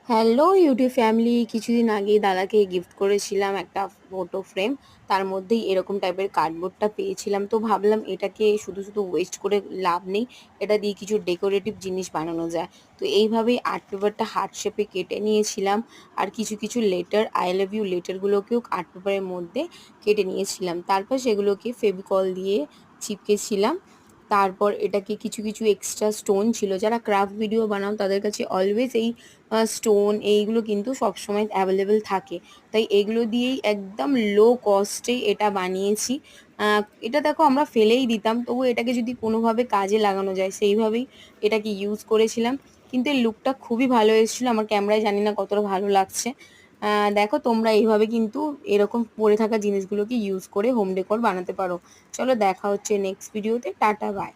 Hello YouTube family, কিছুদিন আগেই দাদাকে গিফট করেছিলাম একটা ফটো ফ্রেম। তার মধ্যেই এরকম টাইপের কার্ডবোর্ডটা পেয়েছিলাম, তো ভাবলাম এটাকে শুধু শুধু ওয়েস্ট করে লাভ নেই, এটা দিয়ে কিছু ডেকোরেটিভ জিনিস বানানো যায়। তো এইভাবেই আর্ট পেপারটা হার্ট শেপে কেটে নিয়েছিলাম, আর কিছু কিছু লেটার, আই লাভ ইউ লেটারগুলোকেও আর্ট পেপারের মধ্যে কেটে নিয়েছিলাম। তারপর সেগুলোকে ফেভিকল দিয়ে চিপকেছিলাম। তারপর এটাকে কিছু কিছু এক্সট্রা স্টোন ছিল, যারা ক্রাফট ভিডিও বানাও তাদের কাছে অলওয়েজ এই স্টোন এইগুলো কিন্তু সবসময় অ্যাভেলেবেল থাকে। তাই এগুলো দিয়েই একদম লো কস্টে এটা বানিয়েছি। এটা দেখো আমরা ফেলেই দিতাম, তবু এটাকে যদি কোনোভাবে কাজে লাগানো যায় সেইভাবেই এটাকে ইউজ করেছিলাম। কিন্তু এর লুকটা খুবই ভালো এসেছিলো, আমার ক্যামেরায় জানি না কতটা ভালো লাগছে। দেখো তোমরা এইভাবে কিন্তু এরকম পড়ে থাকা জিনিসগুলোকে ইউজ করে হোম ডেকোর বানাতে পারো। চলো দেখা হচ্ছে নেক্সট ভিডিওতে, টাটা বাই।